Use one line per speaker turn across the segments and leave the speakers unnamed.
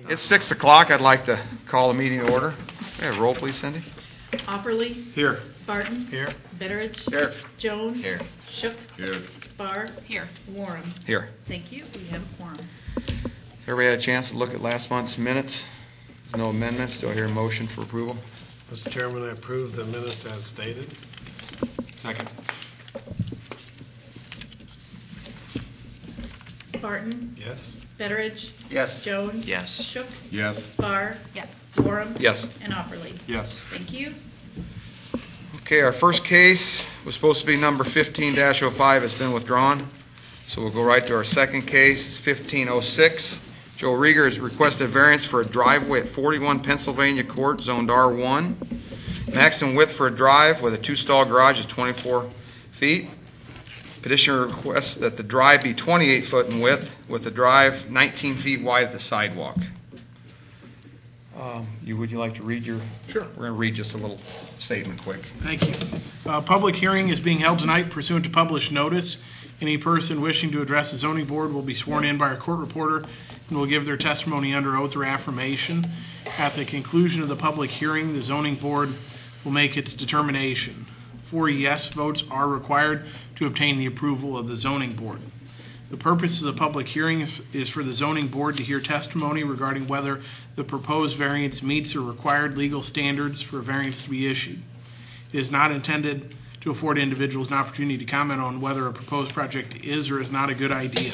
It's 6 o'clock. I'd like to call the meeting to order. Yeah, roll please, Cindy.
Opperly.
Here.
Barton.
Here.
Betteridge.
Here.
Jones.
Here.
Shook.
Here.
Spar. Here. Warren.
Here.
Thank you. We have a quorum.
Everybody had a chance to look at last month's minutes. There's no amendments. Do I hear a motion for approval?
Mr. Chairman, I approve the minutes as stated.
Second.
Barton.
Yes.
Betteridge.
Yes.
Jones.
Yes.
Shook.
Yes.
Spar.
Yes.
Warren.
Yes.
And Opperly.
Yes.
Thank you.
Okay, our first case was supposed to be number 15-05. It's been withdrawn. So we'll go right to our second case. It's 1506. Joe Rieger has requested variance for a driveway at 41 Pennsylvania Court, zoned R1. Maximum width for a drive with a two-stall garage is 24 feet. Petitioner requests that the drive be 28 foot in width with the drive 19 feet wide at the sidewalk. Would you like to read your?
Sure.
We're going to read just a little statement quick.
Thank you. Public hearing is being held tonight pursuant to published notice. Any person wishing to address the zoning board will be sworn in by a court reporter and will give their testimony under oath or affirmation. At the conclusion of the public hearing, the zoning board will make its determination. 4 yes votes are required to obtain the approval of the zoning board. The purpose of the public hearing is for the zoning board to hear testimony regarding whether the proposed variance meets the required legal standards for a variance to be issued. It is not intended to afford individuals an opportunity to comment on whether a proposed project is or is not a good idea.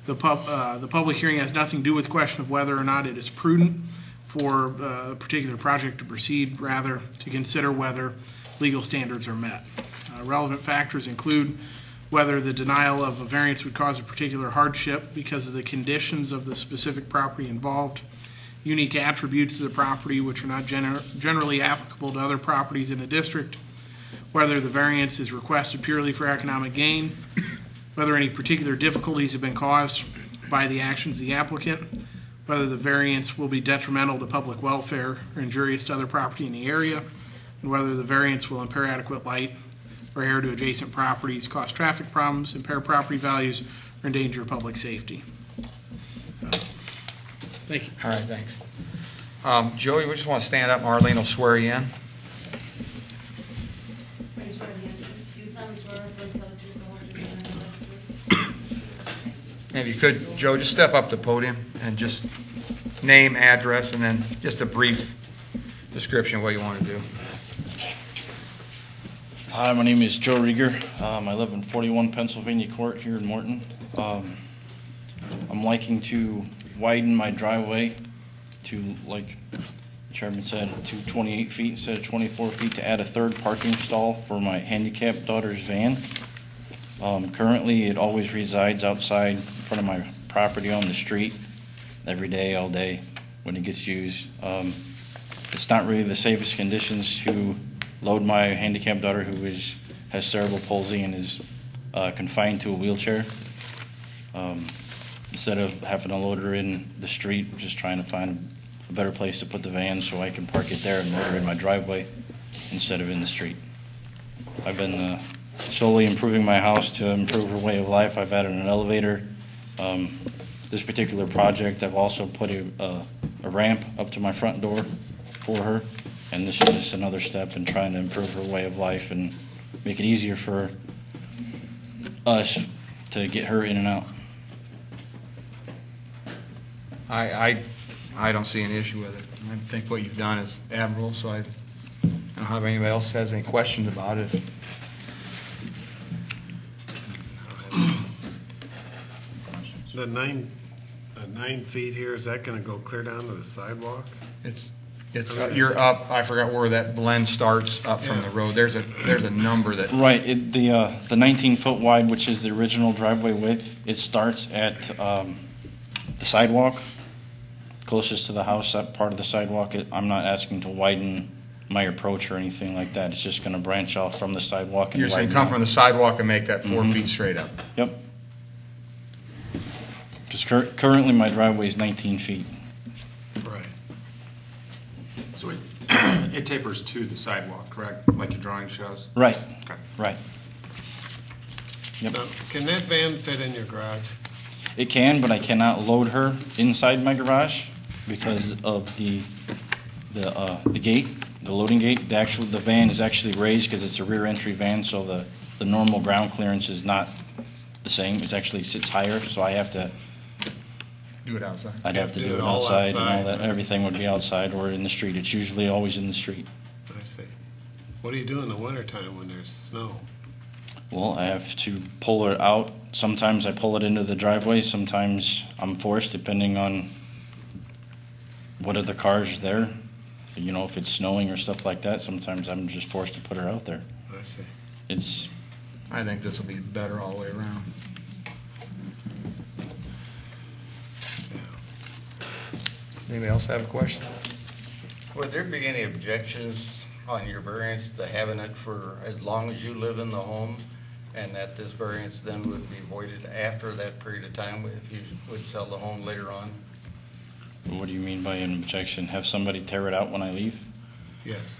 The public hearing has nothing to do with the question of whether or not it is prudent for a particular project to proceed, rather to consider whether legal standards are met. Relevant factors include whether the denial of a variance would cause a particular hardship because of the conditions of the specific property involved, unique attributes of the property which are not generally applicable to other properties in a district, whether the variance is requested purely for economic gain, whether any particular difficulties have been caused by the actions of the applicant, whether the variance will be detrimental to public welfare or injurious to other property in the area, and whether the variance will impair adequate light or air to adjacent properties, cause traffic problems, impair property values, or endanger public safety. Thank you.
All right, thanks. Joey, we just want to stand up. Marlene will swear you in.
Raise your right hand. Do you solemnly swear or affirm to tell the truth, the whole truth, and nothing but the truth?
If you could, Joe, just step up to the podium and just name, address, and then just a brief description of what you want to do.
Hi, my name is Joe Rieger. I live in 41 Pennsylvania Court here in Morton. I'm liking to widen my driveway to, like the chairman said, to 28 feet instead of 24 feet to add a third parking stall for my handicapped daughter's van. Currently, it always resides outside in front of my property on the street every day, all day when it gets used. It's not really the safest conditions to load my handicapped daughter who has cerebral palsy and is confined to a wheelchair. Instead of having to load her in the street, we're just trying to find a better place to put the van so I can park it there and load her in my driveway instead of in the street. I've been slowly improving my house to improve her way of life. I've added an elevator. This particular project, I've also put a ramp up to my front door for her. And this is just another step in trying to improve her way of life and make it easier for us to get her in and out.
I don't see an issue with it. I think what you've done is admirable, so I don't know if anybody else has any questions about it.
The 9 feet here, is that going to go clear down to the sidewalk?
You're up. I forgot where that blend starts up from the road. There's a number that.
Right. The 19-foot wide, which is the original driveway width, it starts at the sidewalk, closest to the house. That part of the sidewalk. I'm not asking to widen my approach or anything like that. It's just going to branch off from the sidewalk. And
you're saying come from the sidewalk and make that 4 feet straight up.
Yep. Because currently my driveway is 19 feet.
So it tapers to the sidewalk, correct? Like your drawing shows?
Right,
Okay.
right. Yep.
Now, can that van fit in your garage?
It can, but I cannot load her inside my garage because of the gate, the loading gate. The van is actually raised because it's a rear entry van, so the normal ground clearance is not the same. It actually sits higher, so I have to,
Do it outside.
I'd have to
Do
do
it
it
all
outside and all
outside,
that.
right.
Everything would be outside or in the street. It's usually always in the street.
I see. What do you do in the wintertime when there's snow?
Well, I have to pull it out. Sometimes I pull it into the driveway. Sometimes I'm forced, depending on what other cars are there. You know, if it's snowing or stuff like that, sometimes I'm just forced to put her out there.
I see.
It's,
I think this will be better all the way around. Anybody else have a question?
Would there be any objections on your variance to having it for as long as you live in the home? And that this variance then would be voided after that period of time if you would sell the home later on?
what do you mean by an objection? Have somebody tear it out when I leave?
Yes.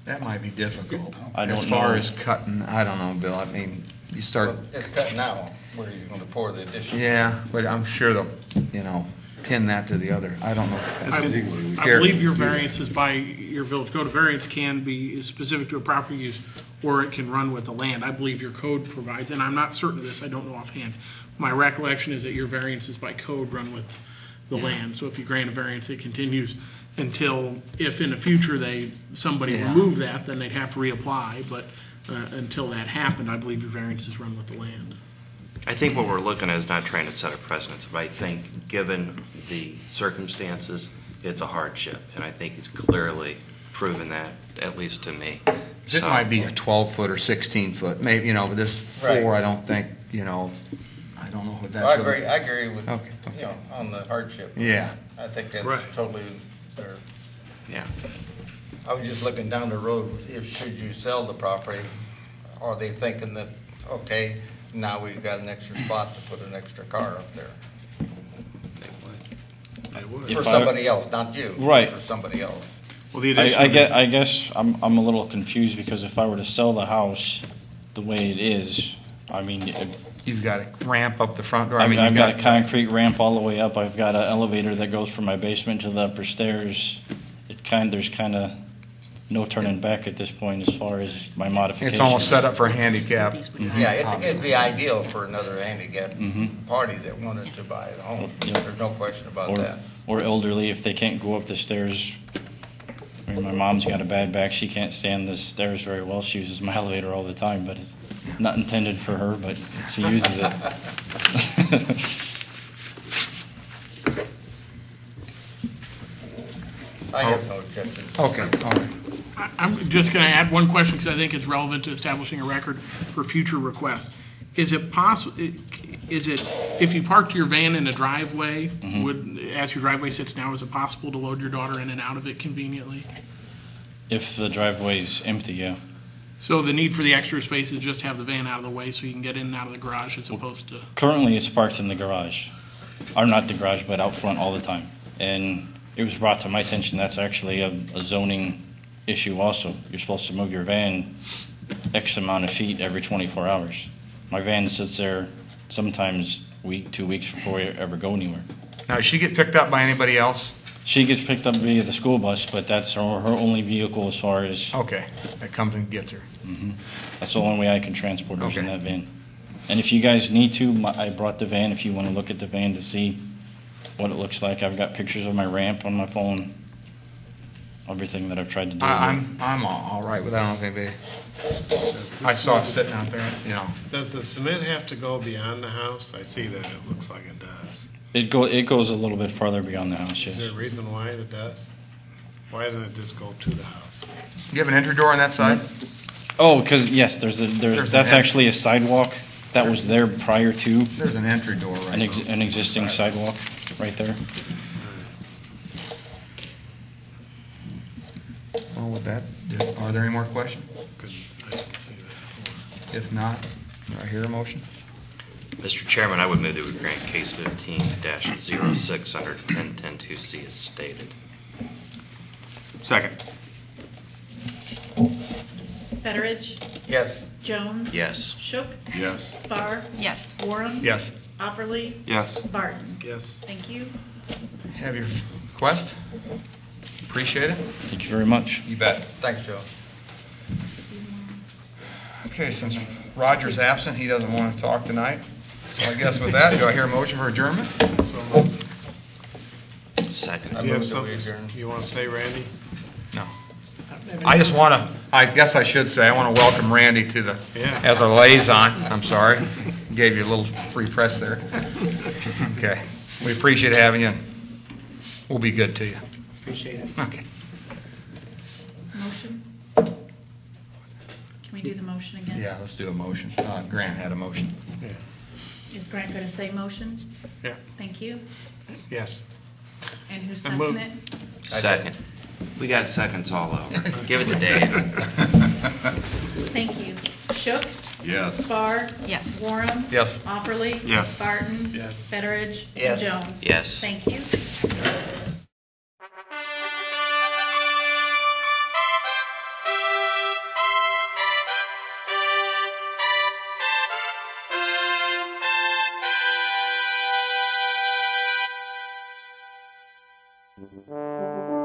That might be difficult.
I don't
As far
know.
as cutting, I don't know, Bill. I mean, you start,
Well, it's cut now, where he's gonna pour the addition.
yeah, but I'm sure they'll, pin that to the other. I don't know.
I believe your variances by your village code of variance is specific to a property use, or it can run with the land. I believe your code provides, and I'm not certain of this, I don't know offhand. My recollection is that your variances by code run with the land. So if you grant a variance, it continues until, if in the future somebody
Yeah.
removed that, then they'd have to reapply. But until that happened, I believe your variances run with the land.
I think what we're looking at is not trying to set a precedent, but I think, given the circumstances, it's a hardship, and I think it's clearly proven that, at least to me.
It
So-
might be a 12-foot or 16-foot, maybe, but this
Right.
4, I don't think, I don't know what that's.
I
really-
agree, I agree with,
Okay.
on the hardship.
Yeah.
I think that's
Right.
totally there.
Yeah.
I was just looking down the road, should you sell the property, are they thinking that, okay, now we've got an extra spot to put an extra car up there?
I would.
For
If I-
somebody else, not you.
Right.
For somebody else.
Well, the addition.
I guess I'm a little confused because if I were to sell the house the way it is, I mean,
You've got a ramp up the front door.
I've
you've
got a concrete ramp all the way up. I've got an elevator that goes from my basement to the upper stairs. There's kind of no turning back at this point as far as my modifications.
It's almost set up for a handicap.
Yeah, it'd be ideal for another handicapped
Mhm.
party that wanted to buy a home.
Yep.
There's no question about that.
Or elderly, if they can't go up the stairs. I mean, my mom's got a bad back. She can't stand the stairs very well. She uses my elevator all the time, but it's not intended for her, but she uses it.
I have no objection.
Okay, all right.
I'm just going to add one question because I think it's relevant to establishing a record for future requests. Is it possible, if you parked your van in a driveway, as your driveway sits now, is it possible to load your daughter in and out of it conveniently?
If the driveway's empty, yeah.
So the need for the extra space is just to have the van out of the way so you can get in and out of the garage as opposed to,
Currently, it's parked in the garage. Or not the garage, but out front all the time. And it was brought to my attention, that's actually a zoning issue also. You're supposed to move your van X amount of feet every 24 hours. My van sits there sometimes week, 2 weeks before we ever go anywhere.
Now, does she get picked up by anybody else?
She gets picked up via the school bus, but that's her only vehicle as far as,
Okay, that comes and gets her.
that's the only way I can transport her is in
Okay.
that van. And if you guys need to, I brought the van, if you want to look at the van to see what it looks like. I've got pictures of my ramp on my phone, everything that I've tried to do.
I'm all right with that. I don't think I saw it sitting out there,
Does the cement have to go beyond the house? I see that it looks like it does.
It goes a little bit farther beyond the house,
Is there
yes.
a reason why it does? Why doesn't it just go to the house?
You have an entry door on that side?
Oh, because, yes, that's
an
actually a sidewalk that was there prior to
There's an entry door right there.
an existing sidewalk right there.
Well, with that, are there any more questions?
Because I didn't see that.
If not, do I hear a motion?
Mr. Chairman, I would move that we grant case 15-06 under 10.10.2C as stated.
Second.
Fedorich,
Yes.
Jones.
Yes.
Shook,
Yes.
Spar,
Yes.
Warren.
Yes.
Opperly,
Yes.
Barton.
Yes.
Thank you.
Have your request? Appreciate it.
Thank you very much.
You bet.
Thanks, Joe.
Okay, since Roger's absent, he doesn't want to talk tonight. So I guess with that, do I hear a motion for adjournment?
So moved.
Second.
I
Do you have
move that we
something
adjourn.
you want to say, Randy?
No. I just want to, I guess I should say, I want to welcome Randy to the,
Yeah.
as our liaison. I'm sorry. Gave you a little free press there. Okay. We appreciate having you. We'll be good to you.
Appreciate it.
Okay.
Motion? Can we do the motion again?
Yeah, let's do a motion. Grant had a motion.
Yeah.
Is Grant going to say motion?
Yeah.
Thank you.
Yes.
And who
I move-
seconded it?
Second. We got seconds all over. Give it to Dave.
Thank you. Shook,
Yes.
Spar.
Yes.
Warren.
Yes.
Opperly.
Yes.
Barton.
Yes.
Fedorich.
Yes.
And Jones.
Yes.
Thank you.
Thank you.